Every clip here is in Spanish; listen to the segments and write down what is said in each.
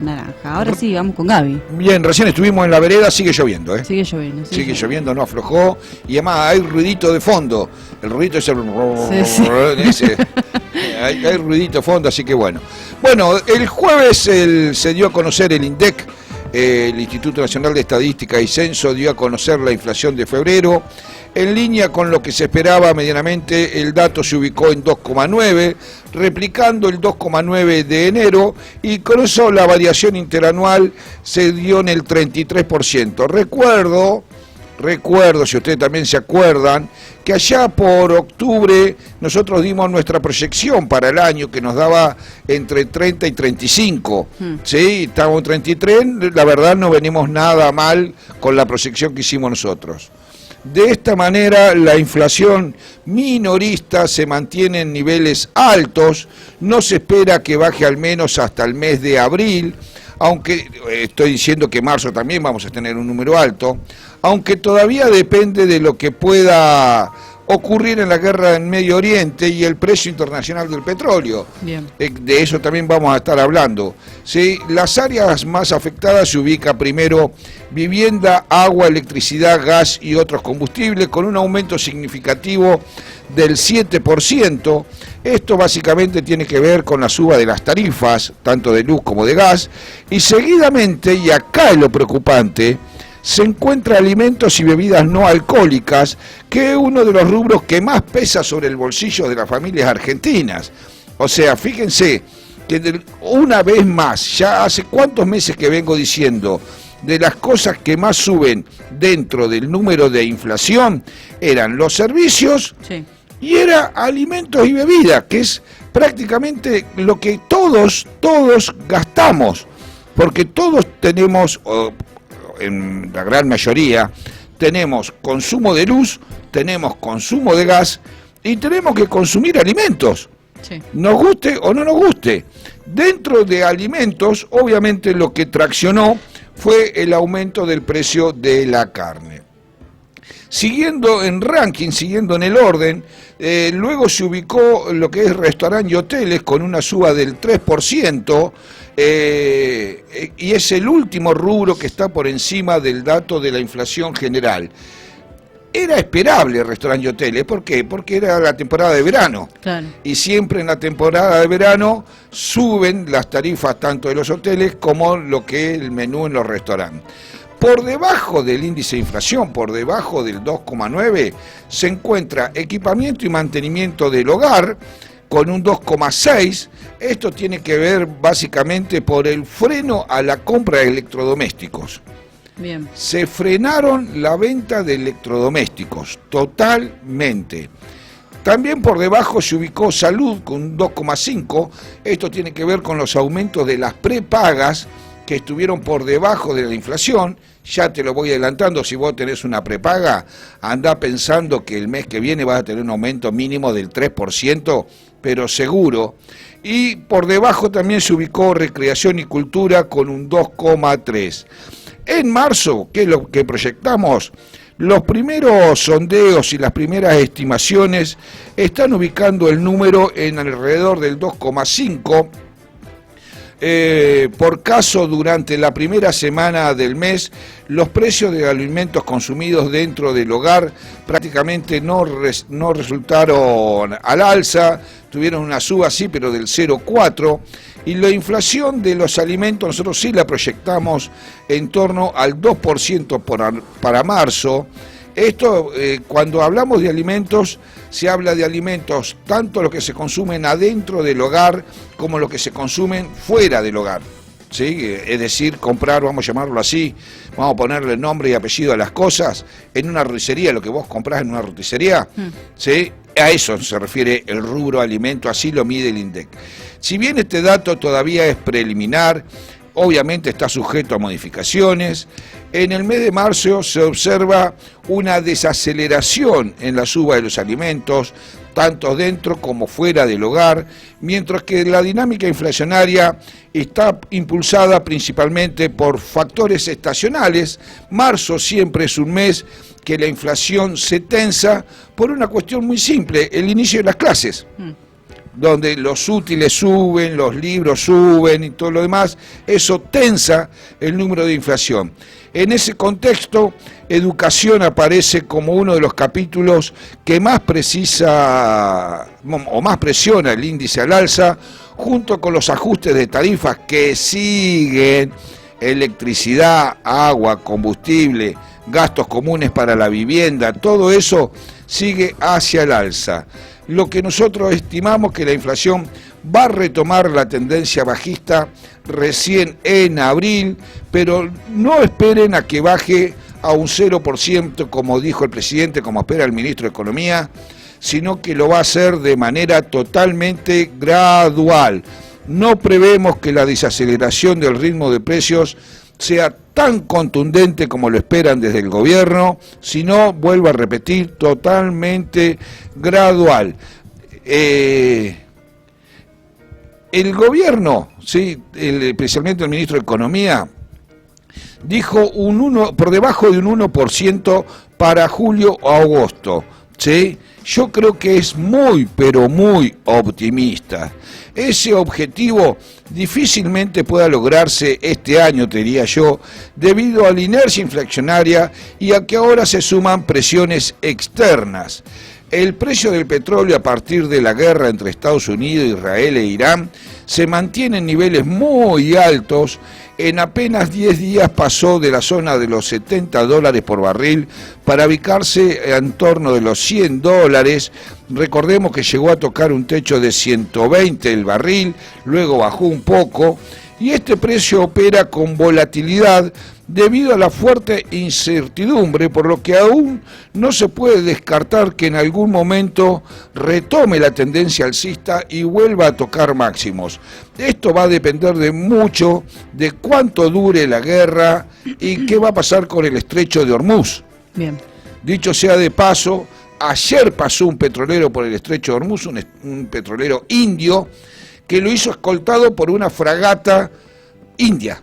Naranja. Ahora sí, vamos con Gaby. Bien, recién estuvimos en la vereda, sigue lloviendo, ¿eh? Sigue lloviendo. Sigue lloviendo, no aflojó. Y además hay ruidito de fondo. El ruidito es el... Sí. Hay ruidito de fondo, así que bueno. Bueno, el jueves se dio a conocer el INDEC, el Instituto Nacional de Estadística y Censo, dio a conocer la inflación de febrero. En línea con lo que se esperaba medianamente, el dato se ubicó en 2,9, replicando el 2,9 de enero, y con eso la variación interanual se dio en el 33%. Recuerdo, si ustedes también se acuerdan, que allá por octubre nosotros dimos nuestra proyección para el año que nos daba entre 30 y 35. Sí, estamos en 33, la verdad no venimos nada mal con la proyección que hicimos nosotros. De esta manera la inflación minorista se mantiene en niveles altos, no se espera que baje al menos hasta el mes de abril, aunque estoy diciendo que marzo también vamos a tener un número alto, aunque todavía depende de lo que pueda ocurrir en la guerra en Medio Oriente y el precio internacional del petróleo. Bien. De eso también vamos a estar hablando. ¿Sí? Las áreas más afectadas se ubica primero vivienda, agua, electricidad, gas y otros combustibles, con un aumento significativo del 7%. Esto básicamente tiene que ver con la suba de las tarifas, tanto de luz como de gas, y seguidamente, y acá es lo preocupante, se encuentra alimentos y bebidas no alcohólicas, que es uno de los rubros que más pesa sobre el bolsillo de las familias argentinas. O sea, fíjense que una vez más, ya hace cuántos meses que vengo diciendo, de las cosas que más suben dentro del número de inflación eran los servicios, sí, y era alimentos y bebidas, que es prácticamente lo que todos gastamos, porque todos tenemos, en la gran mayoría, tenemos consumo de luz, tenemos consumo de gas y tenemos que consumir alimentos, sí, nos guste o no nos guste. Dentro de alimentos, obviamente lo que traccionó fue el aumento del precio de la carne. Siguiendo en ranking, siguiendo en el orden, luego se ubicó lo que es restaurantes y hoteles con una suba del 3%, y es el último rubro que está por encima del dato de la inflación general. Era esperable restaurantes y hoteles, ¿por qué? Porque era la temporada de verano, claro, y siempre en la temporada de verano suben las tarifas tanto de los hoteles como lo que es el menú en los restaurantes. Por debajo del índice de inflación, por debajo del 2,9, se encuentra equipamiento y mantenimiento del hogar con un 2,6. Esto tiene que ver básicamente por el freno a la compra de electrodomésticos. Bien. Se frenaron la venta de electrodomésticos totalmente. También por debajo se ubicó salud con un 2,5. Esto tiene que ver con los aumentos de las prepagas que estuvieron por debajo de la inflación. Ya te lo voy adelantando, si vos tenés una prepaga, andá pensando que el mes que viene vas a tener un aumento mínimo del 3%, pero seguro. Y por debajo también se ubicó recreación y cultura con un 2,3. En marzo, que es lo que proyectamos, los primeros sondeos y las primeras estimaciones están ubicando el número en alrededor del 2,5. Por caso, durante la primera semana del mes, los precios de alimentos consumidos dentro del hogar prácticamente no resultaron al alza, tuvieron una suba sí, pero del 0,4, y la inflación de los alimentos nosotros sí la proyectamos en torno al 2% para marzo. Esto, cuando hablamos de alimentos, se habla de alimentos tanto los que se consumen adentro del hogar como los que se consumen fuera del hogar, ¿sí? Es decir, comprar, vamos a llamarlo así, vamos a ponerle nombre y apellido a las cosas, en una roticería, lo que vos comprás en una roticería, ¿sí? A eso se refiere el rubro alimento, así lo mide el INDEC. Si bien este dato todavía es preliminar, obviamente está sujeto a modificaciones. En el mes de marzo se observa una desaceleración en la suba de los alimentos, tanto dentro como fuera del hogar, mientras que la dinámica inflacionaria está impulsada principalmente por factores estacionales. Marzo siempre es un mes que la inflación se tensa por una cuestión muy simple, el inicio de las clases. donde los útiles suben, los libros suben y todo lo demás, eso tensa el número de inflación. En ese contexto, educación aparece como uno de los capítulos que más precisa o más presiona el índice al alza, junto con los ajustes de tarifas que siguen, electricidad, agua, combustible, gastos comunes para la vivienda, todo eso sigue hacia el alza. Lo que nosotros estimamos que la inflación va a retomar la tendencia bajista recién en abril, pero no esperen a que baje a un 0%, como dijo el presidente, como espera el ministro de Economía, sino que lo va a hacer de manera totalmente gradual. No prevemos que la desaceleración del ritmo de precios sea tan contundente como lo esperan desde el gobierno, sino, vuelvo a repetir, totalmente gradual. El gobierno, sí, especialmente el ministro de Economía, dijo por debajo de un 1% para julio o agosto, ¿sí? Yo creo que es muy, pero muy optimista. Ese objetivo difícilmente pueda lograrse este año, te diría yo, debido a la inercia inflacionaria y a que ahora se suman presiones externas. El precio del petróleo a partir de la guerra entre Estados Unidos, Israel e Irán se mantiene en niveles muy altos. En apenas 10 días pasó de la zona de los $70 por barril para ubicarse en torno de los $100. Recordemos que llegó a tocar un techo de 120 el barril, luego bajó un poco, y este precio opera con volatilidad debido a la fuerte incertidumbre, por lo que aún no se puede descartar que en algún momento retome la tendencia alcista y vuelva a tocar máximos. Esto va a depender de mucho de cuánto dure la guerra y qué va a pasar con el estrecho de Hormuz. Bien. Dicho sea de paso, ayer pasó un petrolero por el estrecho de Hormuz, un petrolero indio, que lo hizo escoltado por una fragata india.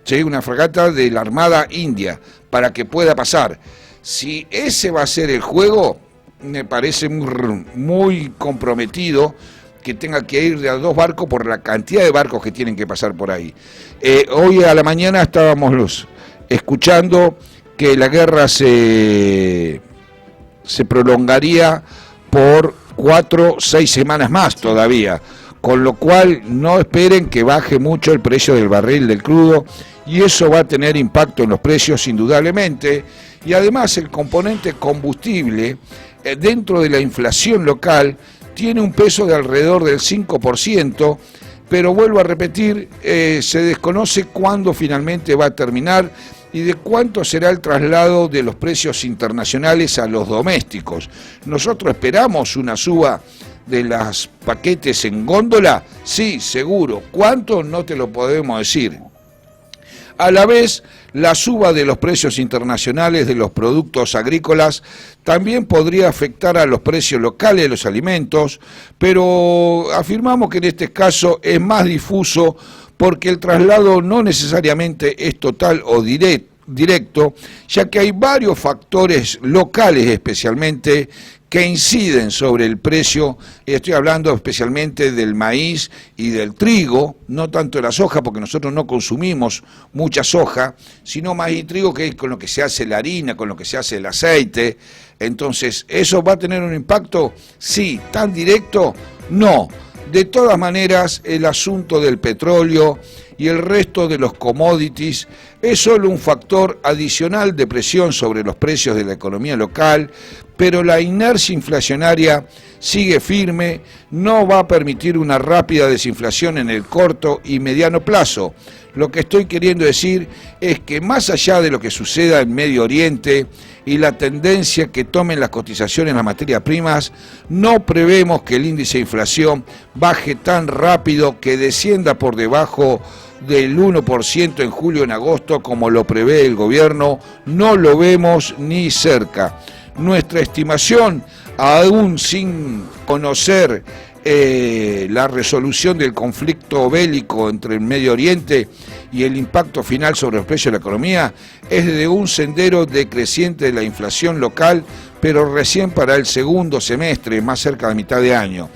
Sí, una fragata de la Armada India, para que pueda pasar. Si ese va a ser el juego, me parece muy comprometido que tenga que ir de a 2 barcos por la cantidad de barcos que tienen que pasar por ahí. Hoy a la mañana estábamos escuchando que la guerra se prolongaría por 4 o 6 semanas más todavía, con lo cual no esperen que baje mucho el precio del barril del crudo, y eso va a tener impacto en los precios indudablemente, y además el componente combustible dentro de la inflación local tiene un peso de alrededor del 5%, pero vuelvo a repetir, se desconoce cuándo finalmente va a terminar y de cuánto será el traslado de los precios internacionales a los domésticos. Nosotros esperamos una suba de los paquetes en góndola, sí, seguro. ¿Cuánto? No te lo podemos decir. A la vez, la suba de los precios internacionales de los productos agrícolas también podría afectar a los precios locales de los alimentos, pero afirmamos que en este caso es más difuso porque el traslado no necesariamente es total o directo, ya que hay varios factores locales especialmente que inciden sobre el precio. Estoy hablando especialmente del maíz y del trigo, no tanto de la soja, porque nosotros no consumimos mucha soja, sino maíz y trigo, que es con lo que se hace la harina, con lo que se hace el aceite. Entonces, ¿eso va a tener un impacto? Sí. ¿Tan directo? No. De todas maneras, el asunto del petróleo y el resto de los commodities es solo un factor adicional de presión sobre los precios de la economía local, pero la inercia inflacionaria sigue firme, no va a permitir una rápida desinflación en el corto y mediano plazo. Lo que estoy queriendo decir es que más allá de lo que suceda en Medio Oriente y la tendencia que tomen las cotizaciones en las materias primas, no prevemos que el índice de inflación baje tan rápido que descienda por debajo del 1% en julio o en agosto como lo prevé el gobierno. No lo vemos ni cerca. Nuestra estimación, aún sin conocer la resolución del conflicto bélico entre el Medio Oriente y el impacto final sobre los precios de la economía, es de un sendero decreciente de la inflación local, pero recién para el segundo semestre, más cerca de mitad de año.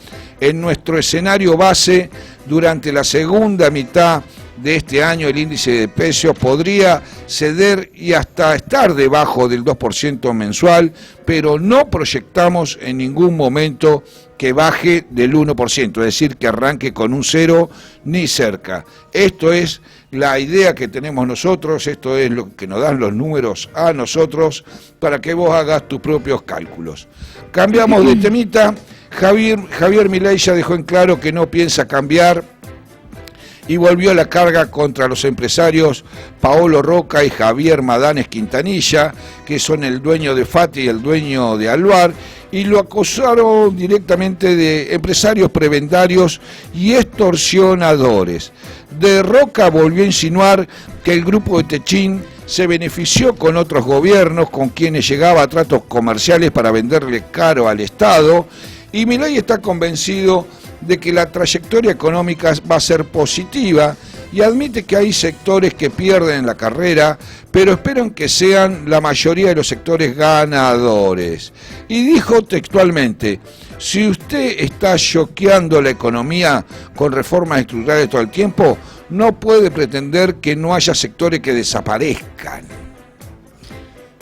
En nuestro escenario base, durante la segunda mitad de este año, el índice de precios podría ceder y hasta estar debajo del 2% mensual, pero no proyectamos en ningún momento que baje del 1%, es decir, que arranque con un 0 ni cerca. Esto es la idea que tenemos nosotros, esto es lo que nos dan los números a nosotros para que vos hagas tus propios cálculos. Cambiamos de temita. Javier Milei ya dejó en claro que no piensa cambiar y volvió a la carga contra los empresarios Paolo Roca y Javier Madanes Quintanilla, que son el dueño de Fati y el dueño de Alvar, y lo acusaron directamente de empresarios prebendarios y extorsionadores. De Roca volvió a insinuar que el grupo de Techín se benefició con otros gobiernos con quienes llegaba a tratos comerciales para venderle caro al Estado, y Milei está convencido de que la trayectoria económica va a ser positiva y admite que hay sectores que pierden la carrera, pero esperan que sean la mayoría de los sectores ganadores. Y dijo textualmente: si usted está choqueando la economía con reformas estructurales todo el tiempo, no puede pretender que no haya sectores que desaparezcan.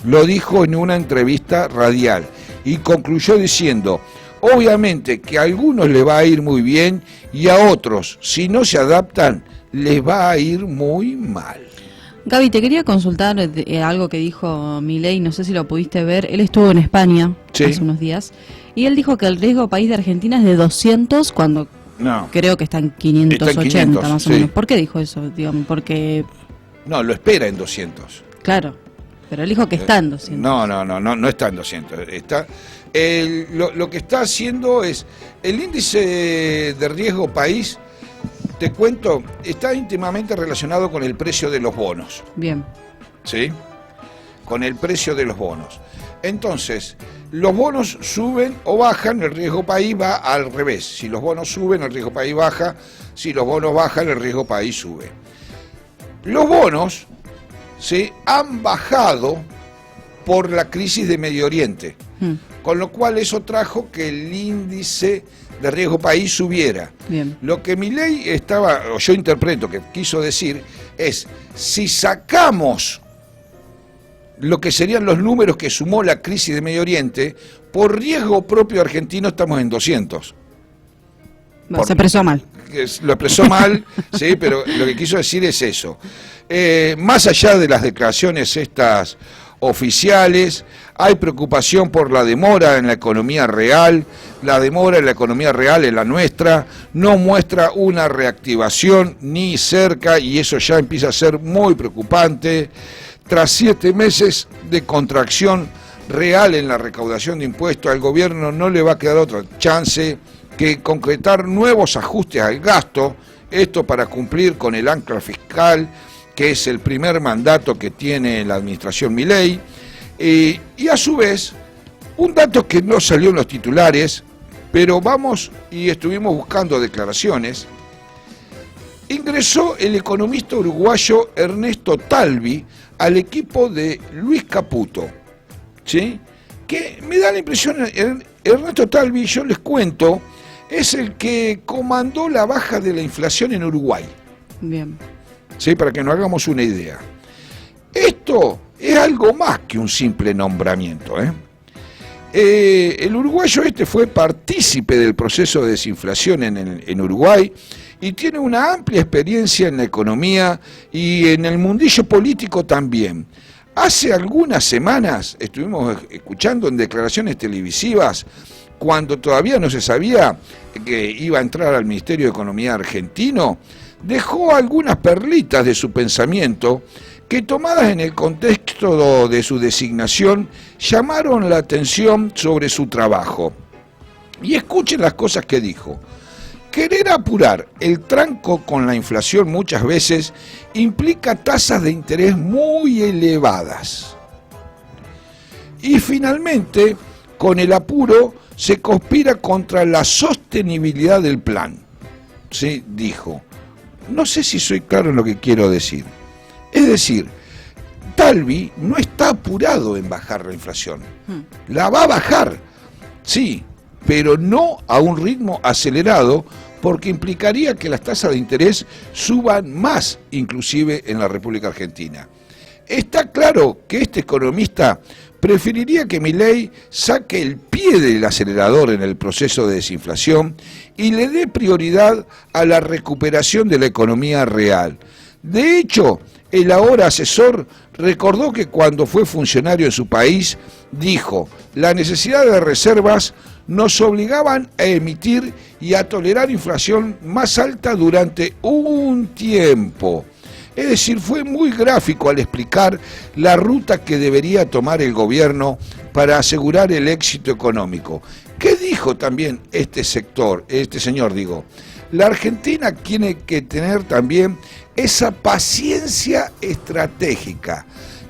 Lo dijo en una entrevista radial y concluyó diciendo: obviamente que a algunos les va a ir muy bien y a otros, si no se adaptan, les va a ir muy mal. Gaby, te quería consultar algo que dijo Milei, no sé si lo pudiste ver. Él estuvo en España hace unos días y él dijo que el riesgo país de Argentina es de 200 cuando creo que está en 580 está en 500, más o menos. ¿Por qué dijo eso? Digamos, porque... No, lo espera en 200. Claro, pero él dijo que está en 200. No está en 200. Lo que está haciendo es el índice de riesgo país, te cuento, está íntimamente relacionado con el precio de los bonos. Bien. ¿Sí? Con el precio de los bonos. Entonces, los bonos suben o bajan, el riesgo país va al revés. Si los bonos suben, el riesgo país baja. Si los bonos bajan, el riesgo país sube. Los bonos se han bajado por la crisis de Medio Oriente, con lo cual eso trajo que el índice de riesgo país subiera. Bien. Lo que Milei yo interpreto que quiso decir es: si sacamos lo que serían los números que sumó la crisis de Medio Oriente, por riesgo propio argentino estamos en 200. Se expresó mal. Lo expresó mal, sí, pero lo que quiso decir es eso. Más allá de las declaraciones estas oficiales, hay preocupación por la demora en la economía real. La demora en la economía real, en la nuestra, no muestra una reactivación ni cerca, y eso ya empieza a ser muy preocupante. Tras 7 meses de contracción real en la recaudación de impuestos, al gobierno no le va a quedar otra chance que concretar nuevos ajustes al gasto, esto para cumplir con el ancla fiscal, que es el primer mandato que tiene la administración Milei, y a su vez, un dato que no salió en los titulares, pero vamos y estuvimos buscando declaraciones, ingresó el economista uruguayo Ernesto Talvi al equipo de Luis Caputo, ¿sí? Que me da la impresión, Ernesto Talvi, yo les cuento, es el que comandó la baja de la inflación en Uruguay. Bien. Sí, para que nos hagamos una idea. Esto es algo más que un simple nombramiento, el uruguayo fue partícipe del proceso de desinflación en Uruguay y tiene una amplia experiencia en la economía y en el mundillo político también. Hace algunas semanas estuvimos escuchando en declaraciones televisivas, cuando todavía no se sabía que iba a entrar al Ministerio de Economía argentino, dejó algunas perlitas de su pensamiento que, tomadas en el contexto de su designación, llamaron la atención sobre su trabajo. Y escuchen las cosas que dijo. Querer apurar el tranco con la inflación muchas veces implica tasas de interés muy elevadas. Y finalmente, con el apuro, se conspira contra la sostenibilidad del plan. ¿Sí? Dijo. No sé si soy claro en lo que quiero decir. Es decir, Talvi no está apurado en bajar la inflación. La va a bajar, sí, pero no a un ritmo acelerado, porque implicaría que las tasas de interés suban más, inclusive en la República Argentina. Está claro que este economista preferiría que Milei saque el pie del acelerador en el proceso de desinflación y le dé prioridad a la recuperación de la economía real. De hecho, el ahora asesor recordó que cuando fue funcionario en su país, dijo: la necesidad de reservas nos obligaban a emitir y a tolerar inflación más alta durante un tiempo. Es decir, fue muy gráfico al explicar la ruta que debería tomar el gobierno para asegurar el éxito económico. ¿Qué dijo también este señor? La Argentina tiene que tener también esa paciencia estratégica.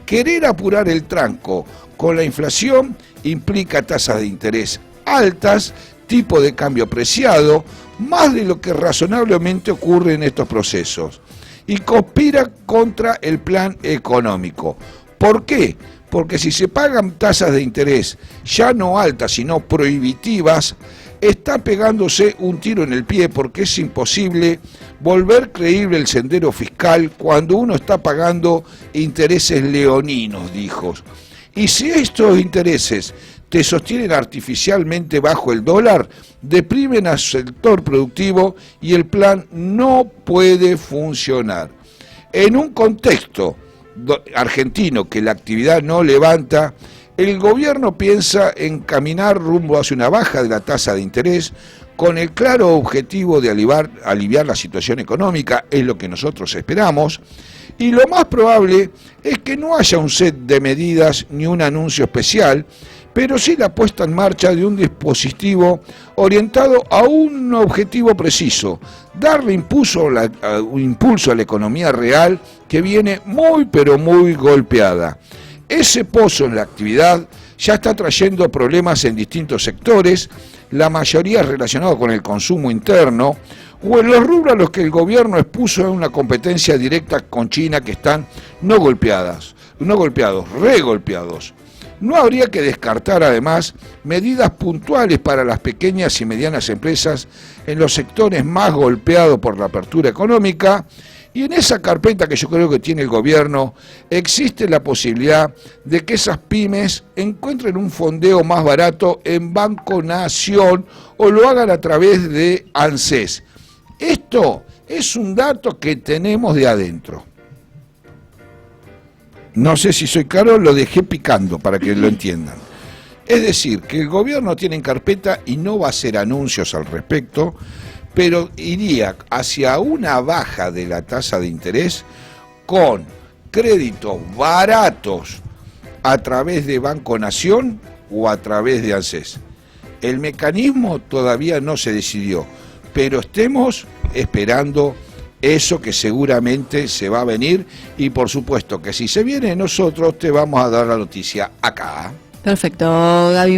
Querer apurar el tranco con la inflación implica tasas de interés altas, tipo de cambio apreciado, más de lo que razonablemente ocurre en estos procesos, y conspira contra el plan económico. ¿Por qué? Porque si se pagan tasas de interés ya no altas, sino prohibitivas, está pegándose un tiro en el pie, porque es imposible volver creíble el sendero fiscal cuando uno está pagando intereses leoninos, dijo. Y si estos intereses te sostienen artificialmente bajo el dólar, deprimen al sector productivo y el plan no puede funcionar. En un contexto argentino que la actividad no levanta, el gobierno piensa en caminar rumbo hacia una baja de la tasa de interés con el claro objetivo de aliviar la situación económica, es lo que nosotros esperamos, y lo más probable es que no haya un set de medidas ni un anuncio especial, pero sí la puesta en marcha de un dispositivo orientado a un objetivo preciso: darle impulso a la economía real, que viene muy pero muy golpeada. Ese pozo en la actividad ya está trayendo problemas en distintos sectores, la mayoría relacionados con el consumo interno, o en los rubros a los que el gobierno expuso en una competencia directa con China, que están regolpeados. No habría que descartar, además, medidas puntuales para las pequeñas y medianas empresas en los sectores más golpeados por la apertura económica, y en esa carpeta que yo creo que tiene el gobierno existe la posibilidad de que esas pymes encuentren un fondeo más barato en Banco Nación o lo hagan a través de ANSES. Esto es un dato que tenemos de adentro. No sé si soy claro, lo dejé picando para que lo entiendan. Es decir, que el gobierno tiene en carpeta y no va a hacer anuncios al respecto, pero iría hacia una baja de la tasa de interés con créditos baratos a través de Banco Nación o a través de ANSES. El mecanismo todavía no se decidió, pero estemos esperando eso, que seguramente se va a venir, y por supuesto que si se viene, nosotros te vamos a dar la noticia acá. Perfecto, Gaby.